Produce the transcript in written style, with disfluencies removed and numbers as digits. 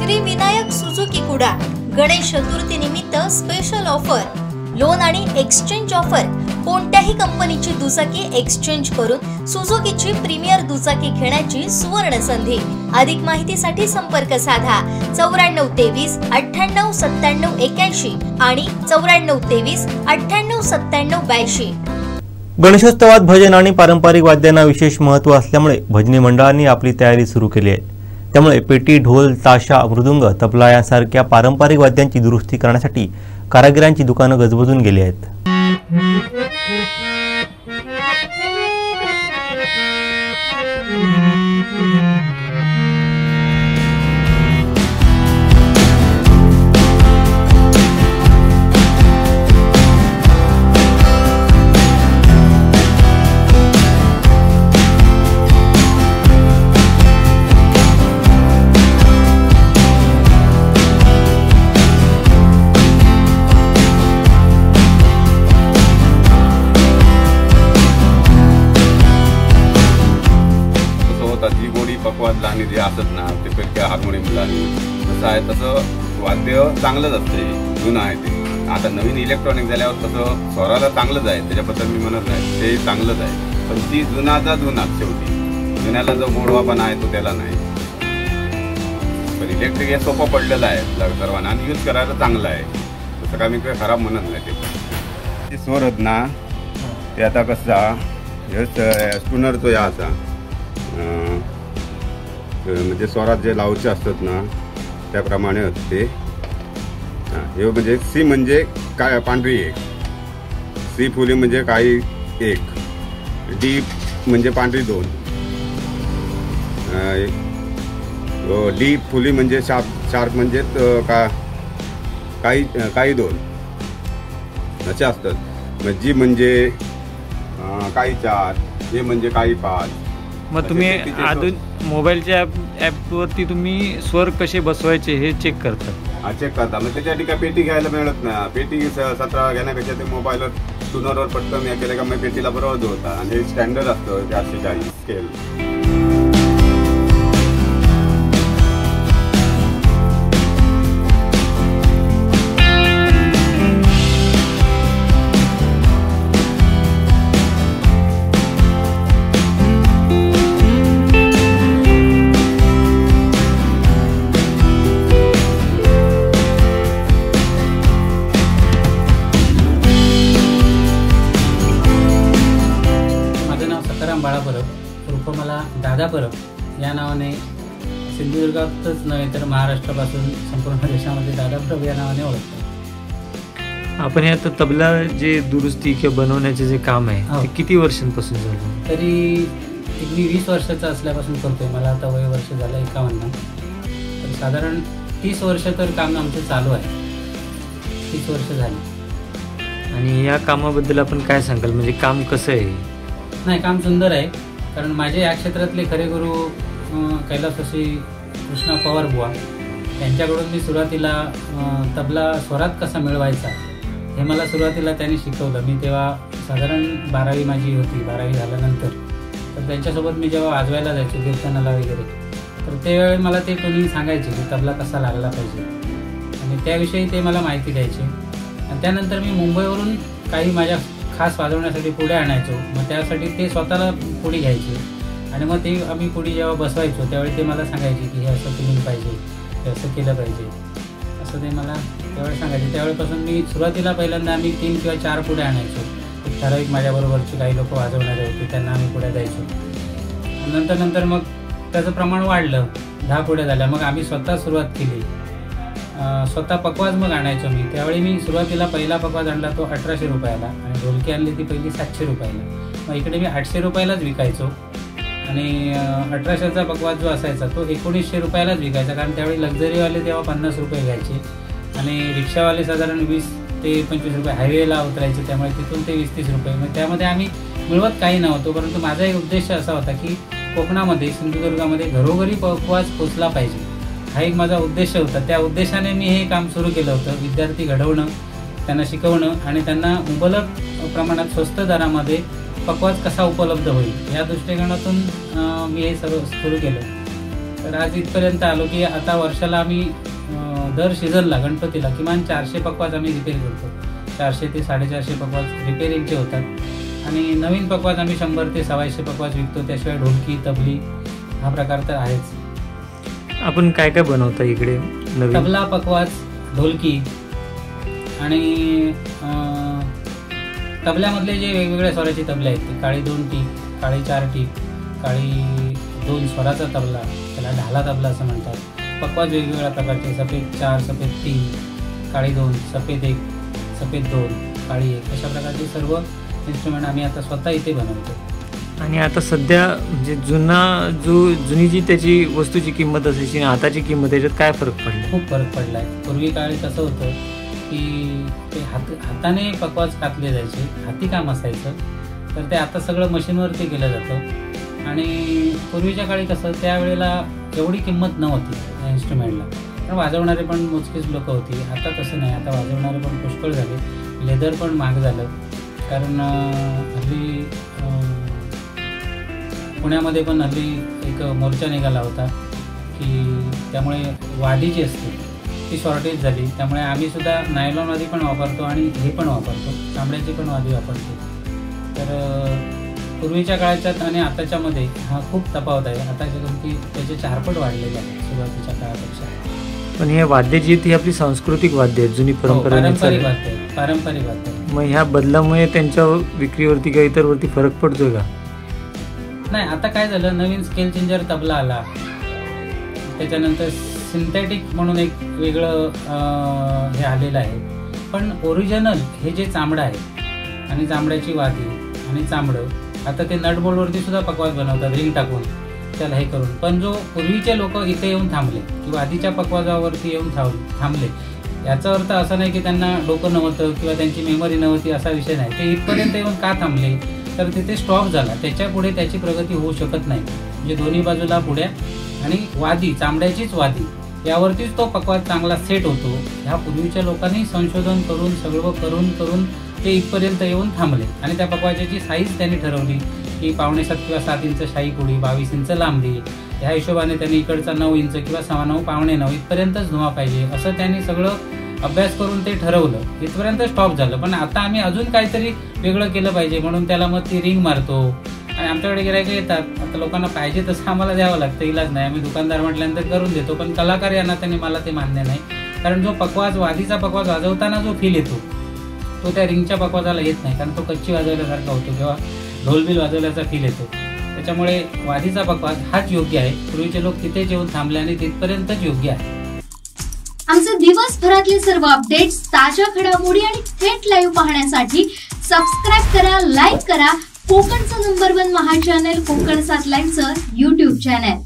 Shri Vinayak Suzuki कुडा गणेश चतुर्थी निमित्त special offer, loan आणि exchange offer. कोणत्याही कंपनीची दुचाकी एक्सचेंज करून सुझुकीची प्रीमियर दुचाकी घेण्याची सुवर्ण संधी। अधिक माहितीसाठी संपर्क साधा 9423 98 97 81 आणि 9423 98 97 82। गणेशोत्सवात भजन आणि पारंपरिक वाद्यांना विशेष महत्त्व असल्यामुळे भजनी मंडळांनी आपली तयारी सुरू केली आहे। त्यामुळे पेटी, ढोल, ताशा, मृदुंग, तबला यांसारख्या पारंपरिक वाद्यांची दुरुस्ती करण्यासाठी कारागिरांची दुकानं गजबजून गेली आहेत। लहान जे असत ना ते पेटक्या हार्मोनियमला तसं आहे, तसं वाद्य चांगलंच असते, जुनं आहे ते। आता नवीन इलेक्ट्रॉनिक झाल्यावर तसं स्वराला चांगलंच आहे, त्याच्याबद्दल मी म्हणत नाही, ते चांगलंच आहे, पण ती जुनाचा जुनाच शेवटी, जुन्याला जो गोडवापणा आहे तो त्याला नाही। पण इलेक्ट्रिक हे सोपं पडलेलं आहे सर्वांना आणि यूज करायला चांगलं आहे, तसं काय मी काही खराब म्हणत नाही। ते स्वर आहेत ना ते आता कसा स्टुनरचो या असा म्हणजे स्वरात जे लावचे असतात ना त्याप्रमाणे असते। हे म्हणजे सी म्हणजे काय पांढरी एक, सी फुली म्हणजे काही एक, डी म्हणजे पांढरी दोन, डी फुली म्हणजे शार्प म्हणजे काही दोन असे असतात। जी म्हणजे काही चार, हे म्हणजे काही पाच। मग तुम्ही अजून मोबाईलच्या ॲपवरती तुम्ही स्वर कसे बसवायचे हे चेक करता? हा, चेक करता। मग त्याच्यासाठी काय पेटी घ्यायला मिळत नाही, पेटी 17 घेण्यापेक्षा ते मोबाईलवर ट्यूनरवर पटकन हे केलं का मग पेटीला बरोबर जोडता आणि हे स्टँडर्ड असतं 440 स्केल। बाळा परब उर्फ मला दादा परब या नावाने सिंधुदुर्गातच नव्हे तर महाराष्ट्रापासून संपूर्ण देशामध्ये दादा परब या नावाने ओळखतात। आपण हे आता तबला जे दुरुस्ती किंवा बनवण्याचे जे काम आहे ते किती वर्षांपासून झालं? तरी मी 20 वर्षाचा असल्यापासून करतोय, मला आता वय वर्ष झालं 51, तर साधारण 30 वर्ष तर काम आमचं चालू आहे, 30 वर्ष झाली। आणि या कामाबद्दल आपण काय सांगाल, म्हणजे काम कसं आहे? नाही, काम सुंदर आहे, कारण माझे या क्षेत्रातले खरे गुरु कैलासवासी कृष्णा पवार बुवा यांच्याकडून मी सुरुवातीला तबला स्वरात कसा मिळवायचा हे मला सुरुवातीला त्यांनी शिकवलं। मी तेव्हा साधारण 12वी माझी होती, 12वी झाल्यानंतर तर त्यांच्यासोबत मी जेव्हा वाजवायला जायचो कीर्तनाला वगैरे, तर त्यावेळी मला ते कोणी सांगायचे की तबला कसा लागला पाहिजे आणि त्याविषयी ते मला माहिती द्यायचे। आणि त्यानंतर मी मुंबईवरून काही माझ्या खास वाजवण्यासाठी पुढे आणायचो, मग त्यासाठी ते स्वतःला पुढे घ्यायचे आणि मग ते आम्ही पुढे जेव्हा बसवायचो त्यावेळी ते मला सांगायचे की हे असं केलं पाहिजे, हे असं केलं पाहिजे, असं ते मला त्यावेळी सांगायचे। त्यावेळेपासून मी सुरुवातीला पहिल्यांदा आम्ही 3 किंवा 4 पुढे आणायचो, एक ठराविक माझ्याबरोबरचे काही लोक वाजवणारे होते त्यांना आम्ही पुढे द्यायचो। नंतर मग त्याचं प्रमाण वाढलं, 10 पुढे झाल्या, मग आम्ही स्वतः सुरुवात केली, स्वतः पकवाज मग आणायचो मी। त्यावेळी मी सुरुवातीला पहिला पकवाज आणला तो 1800 रुपयाला आणि ढोलकी आणली ती पहिली 700 रुपयाला, मग इकडे मी 800 रुपयालाच विकायचो आणि 1800चा पकवाज जो असायचा तो 1900 रुपयालाच विकायचा, कारण त्यावेळी लक्झरीवाले तेव्हा 50 रुपये घ्यायचे आणि रिक्षावाले साधारण 20 ते 25 रुपये हायवेला उतरायचे, त्यामुळे तिथून ते 20-30 रुपये, मग त्यामध्ये आम्ही मिळवत काही नव्हतो। परंतु माझा एक उद्देश असा होता की कोकणामध्ये सिंधुदुर्गामध्ये घरोघरी पकवाज पोचला पाहिजे, हा एक माझा उद्देश होता। त्या उद्देशाने मी हे काम सुरू केलं होतं, विद्यार्थी घडवणं, त्यांना शिकवणं आणि त्यांना मुबलक प्रमाणात स्वस्त दरामध्ये पकवाज कसा उपलब्ध होईल या दृष्टिकोनातून मी हे सर्व सुरू केलं। तर आज इथपर्यंत आलो की आता वर्षाला आम्ही दर सीझनला गणपतीला किमान 400 पकवाज आम्ही रिपेअर करतो. 400 ते 450 पकवाज रिपेअरिंगचे होतात आणि नवीन पकवाज आम्ही 100 ते 125 पकवाज विकतो. त्याशिवाय ढोलकी, तबली हा प्रकार तर आहेच. आपण काय काय बनवता इकडे नवीन? तबला, पकवाज, ढोलकी आणि तबल्यामधले जे वेगवेगळ्या स्वराची तबले आहेत ते काळी 2 टीप, काळी 4 टीप, काळी 2 स्वराचा तबला, त्याला ढाला तबला असं म्हणतात. पकवाज वेगवेगळ्या प्रकारचे, सफेद 4, सफेद 3, काळी 2, सफेद 1, सफेद 2, काळी 1 अशा प्रकारचे सर्व इन्स्ट्रुमेंट आम्ही आता स्वतः इथे बनवतो. आणि आता सध्या म्हणजे जुनी जी त्याची वस्तूची किंमत असायची आणि आताची किंमत याच्यात काय फरक पडला? खूप फरक पडला आहे. पूर्वी काळी कसं होतं की ते हाताने पकवाज कातले जायचे, हाती काम असायचं, तर ते आता सगळं मशीनवरती केलं जातं. आणि पूर्वीच्या काळी कसं त्यावेळेला एवढी किंमत नव्हती या इन्स्ट्रुमेंटला, पण वाजवणारे पण मोजकीच लोक होती. आता तसं नाही, आता वाजवणारे पण पुष्कळ झाले, लेदर पण महाग झालं. कारण हल्ली पुण्यामध्ये पण हल्ली एक मोर्चा निघाला होता की त्यामुळे वादी जी असते ती शॉर्टेज झाली. त्यामुळे आम्ही सुद्धा नायलॉन वादी पण वापरतो आणि हे पण वापरतो, चांबड्याची पण वादी वापरतो. तर पूर्वीच्या काळाच्यात आणि आताच्यामध्ये हा खूप तफावत आहे. आताच्या किमती त्याचे 4 पट वाढलेले आहेत सुरुवातीच्या काळापेक्षा. पण हे वाद्य जी ती आपली सांस्कृतिक वाद्य आहेत, जुनी परंपरा. पारंपरिक वाद्य. मग ह्या बदलामुळे त्यांच्या विक्रीवरती किंवा इतरवरती फरक पडतोय का? नाही, आता काय झालं, नवीन स्केल चेंजर तबला आला, त्याच्यानंतर सिंथेटिक म्हणून एक वेगळं हे आलेलं आहे. पण ओरिजिनल हे जे चामडं आहे आणि चामड्याची वादी आणि चामडं, आता ते नटबोल्टवरती सुद्धा पकवाज बनवतात रिंग टाकून त्याला हे करून. पण जो पूर्वीचे लोक इथे येऊन थांबले किंवा आधीच्या पकवाजावरती येऊन थांबले, याचा अर्थ असा नाही की त्यांना डोकं नव्हतं किंवा त्यांची मेमरी नव्हती असा विषय नाही. ते इथपर्यंत येऊन का थांबले, तर तिथे स्टॉप झाला, त्याच्या पुढे त्याची प्रगती होऊ शकत नाही. म्हणजे दोन्ही बाजूला पुढ्या आणि वादी, चामड्याचीच वादी, यावरतीच तो पकवाज चांगला सेट होतो. ह्या पूर्वीच्या लोकांनी संशोधन करून सगळं करून ते इथपर्यंत येऊन थांबले. आणि त्या पकवाजाची साईज त्यांनी ठरवली की 5.5 किंवा 7 इंच शाई पुडी, 22 इंच लांबी, ह्या हिशोबाने त्यांनी इकडचा 9 इंच किंवा 9.25 9.9 इथपर्यंतच धुवा पाहिजे असं त्यांनी सगळं अभ्यास करून ते ठरवलं. इथपर्यंत स्टॉप झालं. पण आता आम्ही अजून काहीतरी वेगळं केलं पाहिजे म्हणून त्याला मग ती रिंग मारतो आणि आमच्याकडे गिरायक येतात. आता लोकांना पाहिजे तसं आम्हाला द्यावं लागतं, इलाज नाही. आम्ही दुकानदार म्हटल्यानंतर करून देतो, पण कलाकार यांना त्यांनी मला ते मान्य नाही. कारण जो पकवाज, वादीचा पकवाज वाजवताना जो फील येतो तो त्या रिंगच्या पकवाजाला येत नाही. कारण तो कच्ची वाजवल्यासारखा होतो किंवा ढोलबिल वाजवल्याचा फील येतो. त्याच्यामुळे वादीचा पकवाज हाच योग्य आहे. पूर्वीचे लोक तिथेच येऊन थांबले आणि तिथपर्यंतच योग्य आहे. आमचे दिवसभरातले सर्व अपडेट्स, ताज्या घडामोडी आणि थेट लाईव्ह पाहण्यासाठी सबस्क्राईब करा, लाईक करा कोकणचं नंबर 1 महा चॅनल कोकण 7 लाईनचं YouTube चॅनल.